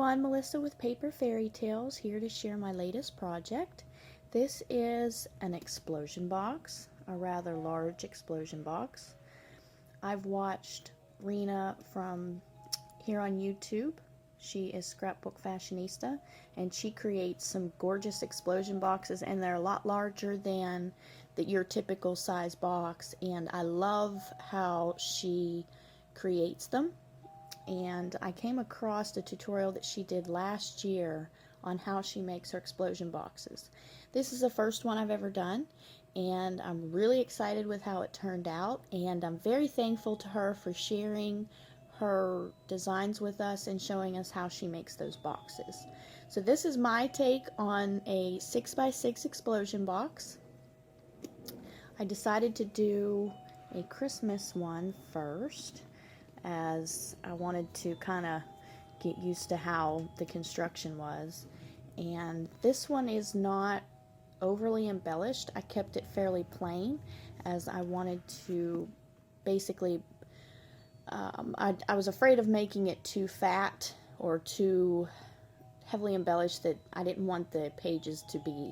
I'm Melissa with Paper Fairy Tales, here to share my latest project. This is an explosion box, a rather large explosion box. I've watched Rina from here on YouTube. She is ScrapbookFashionista, and she creates some gorgeous explosion boxes, and they're a lot larger than your typical size box, and I love how she creates them. And I came across a tutorial that she did last year on how she makes her explosion boxes. This is the first one I've ever done, and I'm really excited with how it turned out, and I'm very thankful to her for sharing her designs with us and showing us how she makes those boxes. So this is my take on a 6x6 explosion box. I decided to do a Christmas one first, as I wanted to kind of get used to how the construction was. And this one is not overly embellished. I kept it fairly plain, as I wanted to basically, I was afraid of making it too fat or too heavily embellished, that I didn't want the pages to be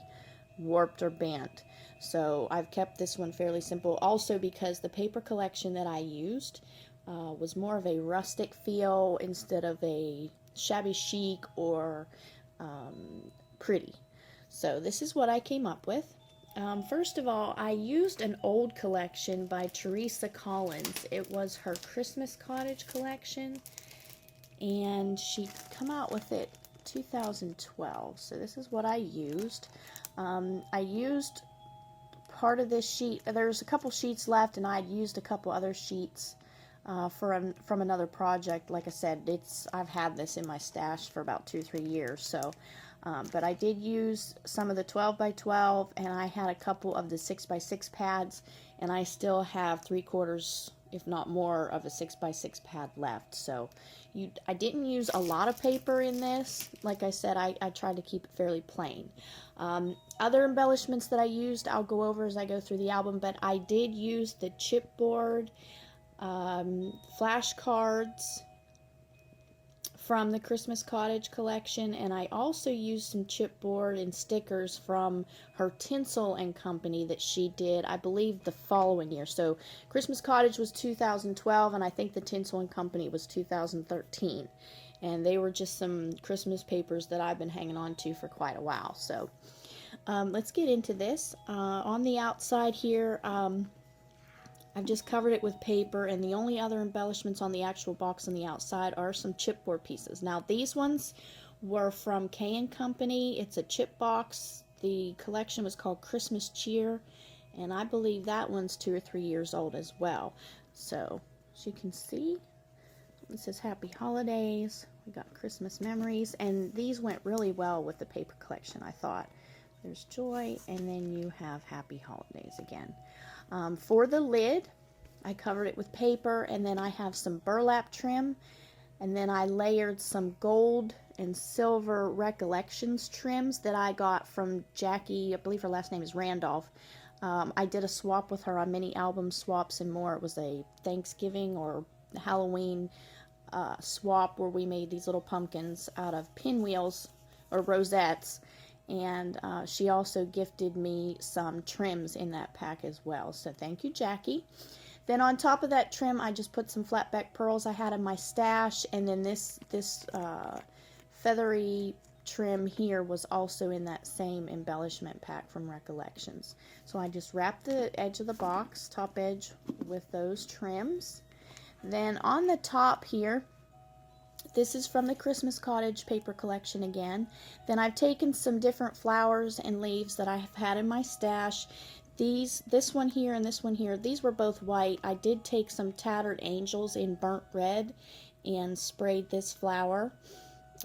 warped or bent. So I've kept this one fairly simple, also because the paper collection that I used was more of a rustic feel instead of a shabby chic or pretty. So this is what I came up with. First of all, I used an old collection by Teresa Collins. It was her Christmas Cottage collection, and she come out with it 2012. So this is what I used. I used part of this sheet. There's a couple sheets left, and I'd used a couple other sheets from another project. Like I said, I've had this in my stash for about 2-3 years. So, but I did use some of the 12x12, and I had a couple of the 6x6 pads, and I still have 3/4, if not more, of a 6x6 pad left. So I didn't use a lot of paper in this. Like I said, I tried to keep it fairly plain. Other embellishments that I used, I'll go over as I go through the album, but I did use the chipboard flashcards from the Christmas Cottage collection, and I also used some chipboard and stickers from her Tinsel and Company that she did, I believe, the following year. So Christmas Cottage was 2012, and I think the Tinsel and Company was 2013. And they were just some Christmas papers that I've been hanging on to for quite a while. So let's get into this. On the outside here, I've just covered it with paper, and the only other embellishments on the actual box on the outside are some chipboard pieces. Now these ones were from K & Company. It's a chip box. The collection was called Christmas Cheer, and I believe that one's 2 or 3 years old as well. So as you can see, it says Happy Holidays. We got Christmas Memories, and these went really well with the paper collection, I thought. There's Joy, and then you have Happy Holidays again. For the lid, I covered it with paper, and then I have some burlap trim, and then I layered some gold and silver Recollections trims that I got from Jackie. I believe her last name is Randolph. I did a swap with her on mini album swaps and more. It was a Thanksgiving or Halloween swap where we made these little pumpkins out of pinwheels or rosettes. And she also gifted me some trims in that pack as well. So thank you, Jackie. Then on top of that trim, I just put some flat back pearls I had in my stash. And then this feathery trim here was also in that same embellishment pack from Recollections. So I just wrapped the edge of the box, top edge, with those trims. Then on the top here, this is from the Christmas Cottage paper collection again. Then I've taken some different flowers and leaves that I have had in my stash. This one here and this one here, these were both white. I did take some Tattered Angels in burnt red and sprayed this flower.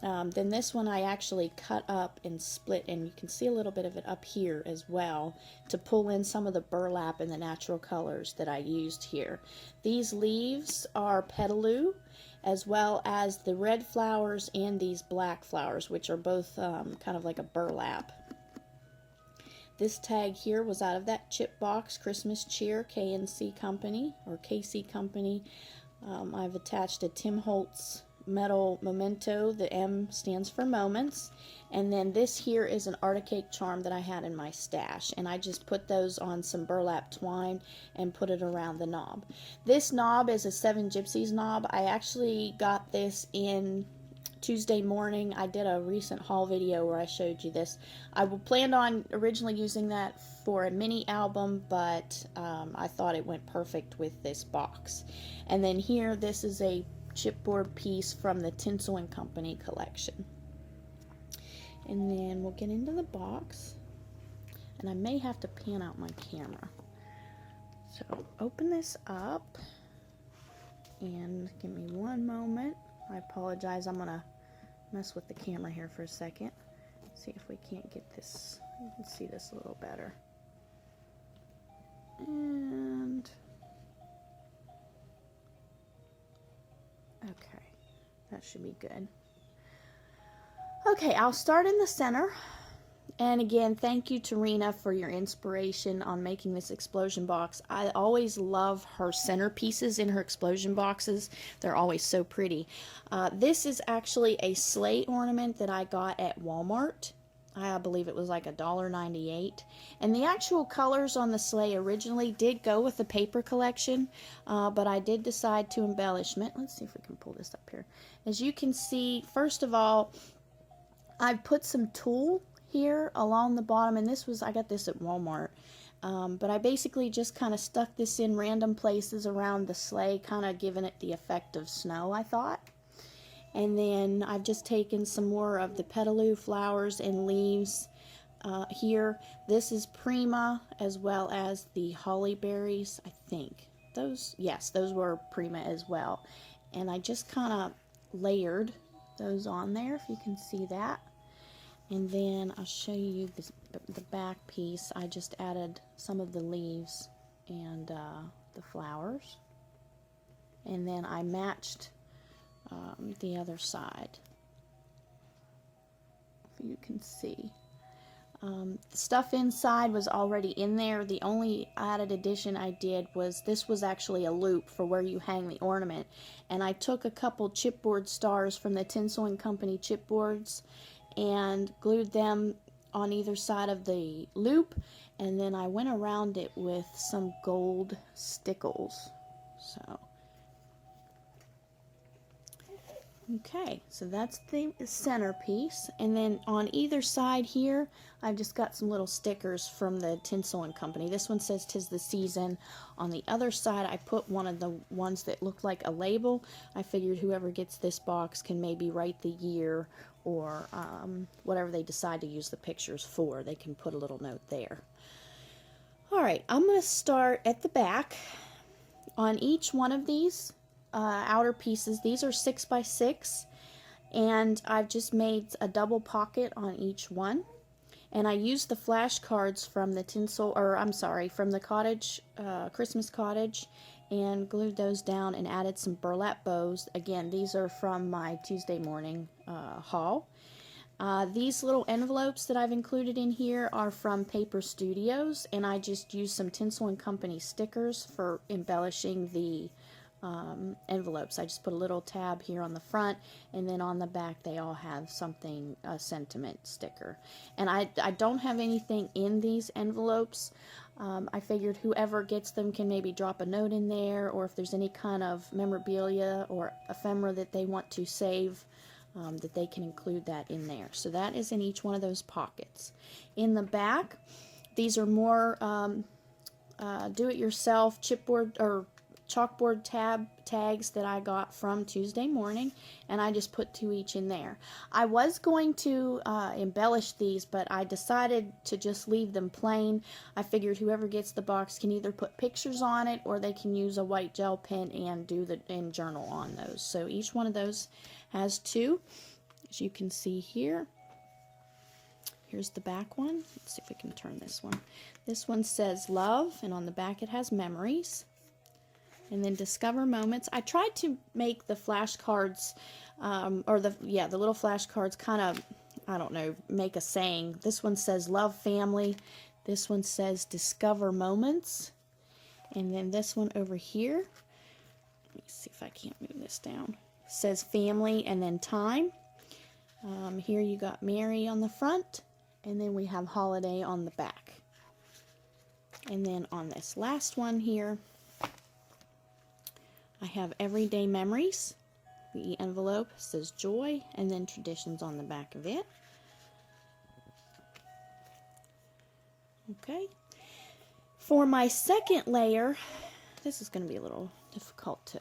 Then this one I actually cut up and split, and you can see a little bit of it up here as well to pull in some of the burlap and the natural colors that I used here. These leaves are Petaloo, as well as the red flowers and these black flowers, which are both kind of like a burlap. This tag here was out of that chip box, Christmas Cheer, K&C Company, or KC Company. I've attached a Tim Holtz metal memento. The M stands for moments. And then this here is an Art of Cake charm that I had in my stash, and I just put those on some burlap twine and put it around the knob. This knob is a 7 Gypsies knob. I actually got this in Tuesday morning. I did a recent haul video where I showed you this. I planned on originally using that for a mini album, but I thought it went perfect with this box. And then here, this is a chipboard piece from the Tinsel and Company collection. And then we'll get into the box, and I may have to pan out my camera. So open this up, and give me one moment. I apologize, I'm gonna mess with the camera here for a second. See if we can't get this, you can see this a little better. And okay, that should be good. Okay, I'll start in the center. And again, thank you to Rina for your inspiration on making this explosion box. I always love her centerpieces in her explosion boxes. They're always so pretty. This is actually a sleigh ornament that I got at Walmart. I believe it was like $1.98. And the actual colors on the sleigh originally did go with the paper collection, but I did decide to embellishment. Let's see if we can pull this up here. As you can see, first of all, I've put some tulle here along the bottom, and I got this at Walmart, but I basically just kind of stuck this in random places around the sleigh, kind of giving it the effect of snow, I thought. And then I've just taken some more of the petaloo flowers and leaves here. This is Prima, as well as the holly berries, I think. Yes, those were Prima as well. And I just kind of layered those on there, if you can see that. And then I'll show you the back piece. I just added some of the leaves and the flowers. And then I matched the other side, if you can see. The stuff inside was already in there. The only added addition I did was, this was actually a loop for where you hang the ornament. And I took a couple chipboard stars from the Tinsel and Company chipboards and glued them on either side of the loop, and then I went around it with some gold stickles. So okay, so that's the centerpiece, and then on either side here I've just got some little stickers from the Tinsel and Company. This one says "'Tis the Season." On the other side I put one of the ones that looked like a label. I figured whoever gets this box can maybe write the year or whatever they decide to use the pictures for. They can put a little note there. Alright, I'm going to start at the back. On each one of these outer pieces, these are 6 by 6, and I've just made a double pocket on each one. And I used the flashcards from the from the Cottage, Christmas Cottage, and glued those down and added some burlap bows. Again, these are from my Tuesday morning haul. These little envelopes that I've included in here are from Paper Studios, and I just used some Tinsel and Company stickers for embellishing the envelopes. I just put a little tab here on the front, and then on the back they all have something, a sentiment sticker. And I don't have anything in these envelopes. I figured whoever gets them can maybe drop a note in there, or if there's any kind of memorabilia or ephemera that they want to save, that they can include that in there. So that is in each one of those pockets. In the back, these are more do-it-yourself chipboard or chalkboard tags that I got from Tuesday morning, and I just put 2 each in there. I was going to embellish these, but I decided to just leave them plain. I figured whoever gets the box can either put pictures on it, or they can use a white gel pen and journal on those. So each one of those has 2, as you can see here. Here's the back one. Let's see if we can turn this one. This one says love, and on the back it has memories. And then discover moments. I tried to make the flashcards, or the little flashcards kind of, I don't know, make a saying. This one says love family. This one says discover moments. And then this one over here, let me see if I can't move this down. says family and then time. Here you got Mary on the front, and then we have holiday on the back. And then on this last one here, I have everyday memories. The envelope says joy, and then traditions on the back of it. Okay. For my second layer, this is going to be a little difficult to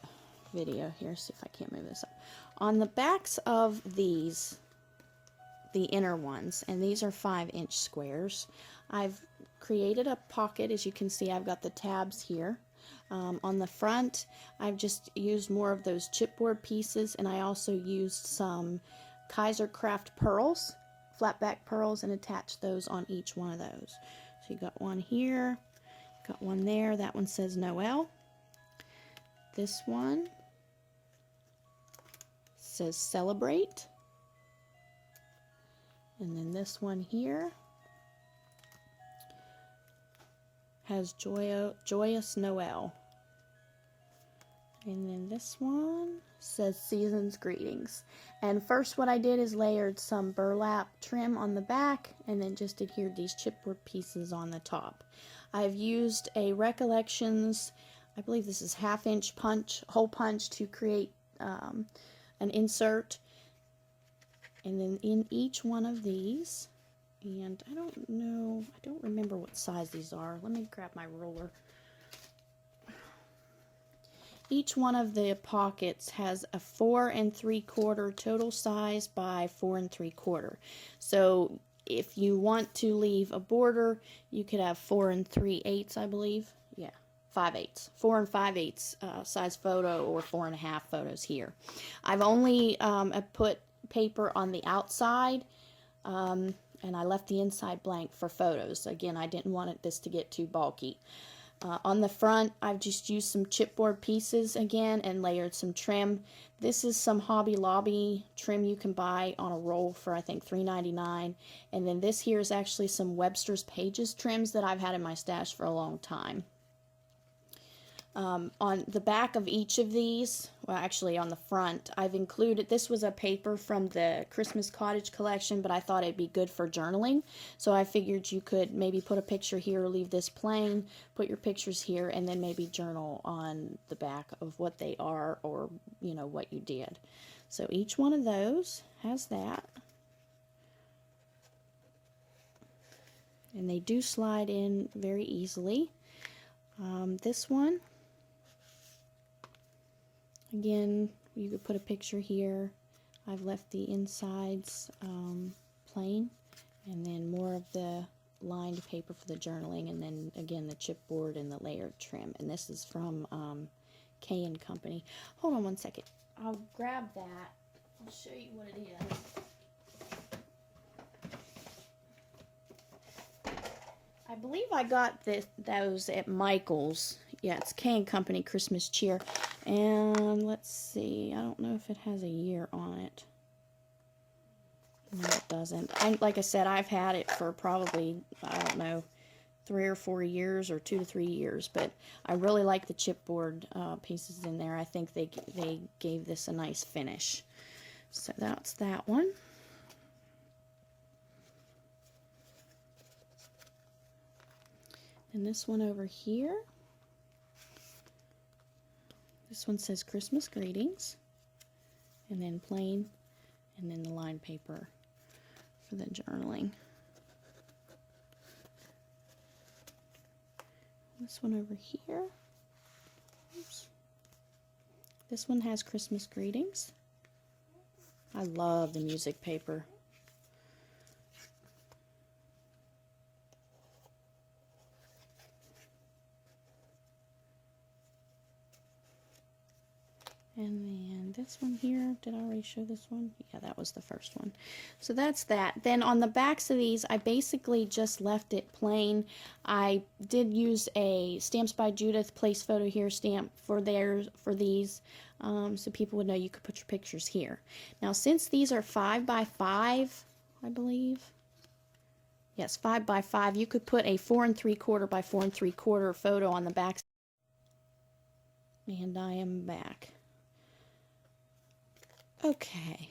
video here. See if I can't move this up. On the backs of these, the inner ones, and these are 5-inch squares, I've created a pocket. As you can see, I've got the tabs here. On the front, I've just used more of those chipboard pieces, and I also used some Kaiser Craft pearls, flatback pearls, and attached those on each one of those. So you got one here, got one there. That one says Noel. This one says celebrate. And then this one here has joyous Noel. And then this one says season's greetings. And first what I did is layered some burlap trim on the back and then just adhered these chipboard pieces on the top. I've used a Recollections, I believe this is 1/2-inch punch, hole punch, to create an insert. And then in each one of these, and I don't remember what size these are. Let me grab my ruler. Each one of the pockets has a 4 3/4 total size by 4 3/4. So if you want to leave a border, you could have 4 3/8, I believe. Yeah, 5/8, 4 5/8 size photo, or 4 1/2 photos here. I've only put paper on the outside, and I left the inside blank for photos. Again, I didn't want this to get too bulky. On the front, I've just used some chipboard pieces again and layered some trim. This is some Hobby Lobby trim you can buy on a roll for, I think, $3.99. And then this here is actually some Webster's Pages trims that I've had in my stash for a long time. On the back of each of these, well, actually on the front, I've included, this was a paper from the Christmas Cottage collection, but I thought it'd be good for journaling. So I figured you could maybe put a picture here, or leave this plain, put your pictures here, and then maybe journal on the back of what they are, or, you know, what you did. So each one of those has that. And they do slide in very easily. This one, again, you could put a picture here. I've left the insides plain, and then more of the lined paper for the journaling, and then again the chipboard and the layered trim. And this is from K & Company. Hold on one second. I'll grab that. I'll show you what it is. I believe I got those at Michael's. Yeah, it's K & Company Christmas Cheer. And let's see, I don't know if it has a year on it. No, it doesn't. Like I said, I've had it for probably, I don't know, 3 or 4 years, or 2 to 3 years. But I really like the chipboard pieces in there. I think they gave this a nice finish. So that's that one. And this one over here, this one says Christmas greetings, and then plain, and then the lined paper for the journaling. This one over here, oops. This one has Christmas greetings. I love the music paper. And then this one here, did I already show this one? Yeah, that was the first one. So that's that. Then on the backs of these, I basically just left it plain. I did use a Stamps by Judith place photo here stamp for these, so people would know you could put your pictures here. Now, since these are 5 by 5, I believe. Yes, 5 by 5. You could put a 4 3/4 by 4 3/4 photo on the back. And I am back. Okay.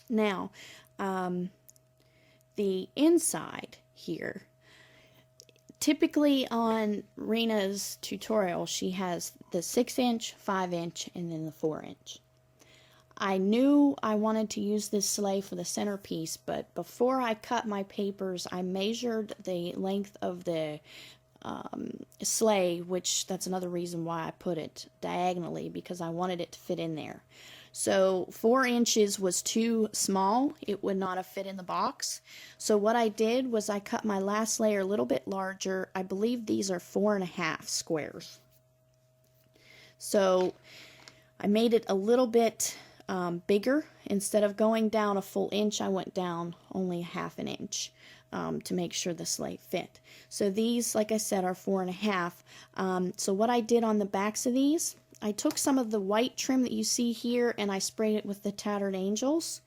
Now, the inside here. Typically on Rina's tutorial, she has the 6-inch, 5-inch, and then the 4-inch. I knew I wanted to use this sleigh for the centerpiece, but before I cut my papers, I measured the length of the sleigh, which that's another reason why I put it diagonally, because I wanted it to fit in there. So 4 inches was too small. It would not have fit in the box. So what I did was I cut my last layer a little bit larger. I believe these are 4.5 squares. So I made it a little bit bigger. Instead of going down a full inch, I went down only 1/2 an inch to make sure the sleigh fit. So these, like I said, are 4.5. So what I did on the backs of these, I took some of the white trim that you see here and I sprayed it with the Tattered Angels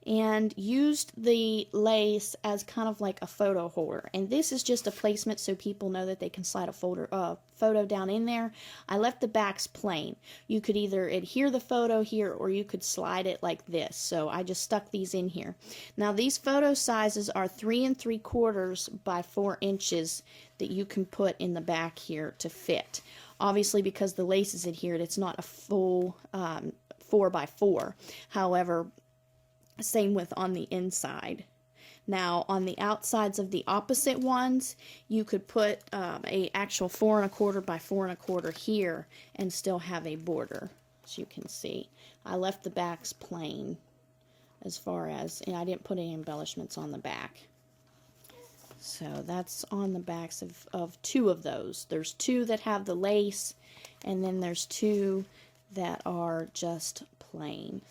and used the lace as kind of like a photo holder. And this is just a placement so people know that they can slide a photo down in there. I left the backs plain. You could either adhere the photo here or you could slide it like this. So I just stuck these in here. Now these photo sizes are 3 3/4 by 4 inches that you can put in the back here to fit. Obviously, because the lace is adhered, it's not a full 4 by 4. However, same with on the inside. Now, on the outsides of the opposite ones, you could put a actual 4 1/4 by 4 1/4 here and still have a border, as you can see. I left the backs plain as far as, and I didn't put any embellishments on the back. So that's on the backs of 2 of those. There's 2 that have the lace, and then there's 2 that are just plain.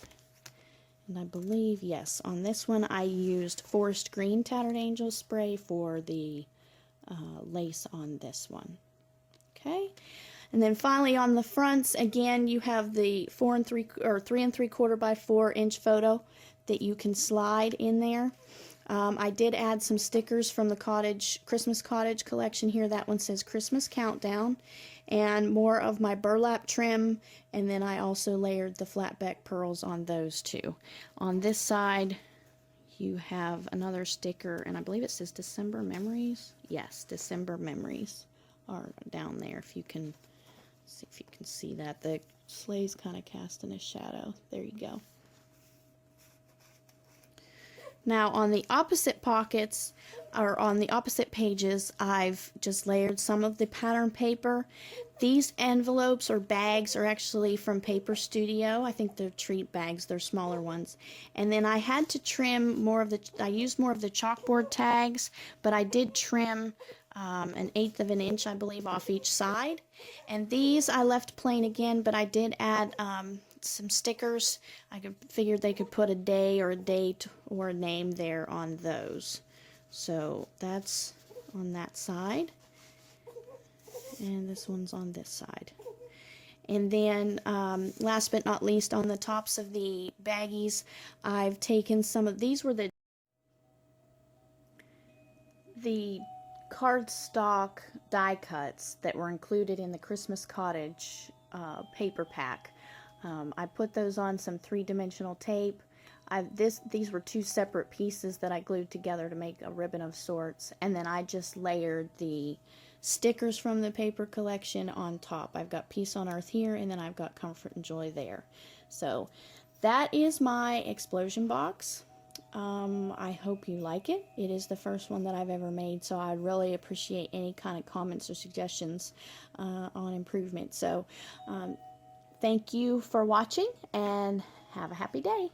And I believe, yes, on this one I used Forest Green Tattered Angel spray for the lace on this one. Okay, and then finally on the fronts, again, you have the 3 3/4 by 4 inch photo that you can slide in there. I did add some stickers from the Christmas Cottage collection here. That one says Christmas Countdown, and more of my burlap trim, and then I also layered the flatback pearls on those too. On this side you have another sticker, and I believe it says December Memories. Yes, December Memories are down there. If you can see that. The sleigh's kind of cast in a shadow. There you go. Now on the opposite pockets, or on the opposite pages, I've just layered some of the pattern paper. These envelopes or bags are actually from Paper Studio. I think they're treat bags, they're smaller ones. And then I had to trim more of the, I used more of the chalkboard tags, but I did trim 1/8 of an inch, I believe, off each side. And these I left plain again, but I did add some stickers. Figured they could put a day or a date or a name there on those. So that's on that side, and this one's on this side. And then last but not least, on the tops of the baggies, I've taken some of these were the cardstock die cuts that were included in the Christmas Cottage paper pack. I put those on some 3-dimensional tape. These were 2 separate pieces that I glued together to make a ribbon of sorts, and then I just layered the stickers from the paper collection on top. I've got Peace on Earth here, and then I've got Comfort and Joy there. So that is my explosion box. I hope you like it. It is the first one that I've ever made, so I'd really appreciate any kind of comments or suggestions on improvement. So thank you for watching, and have a happy day.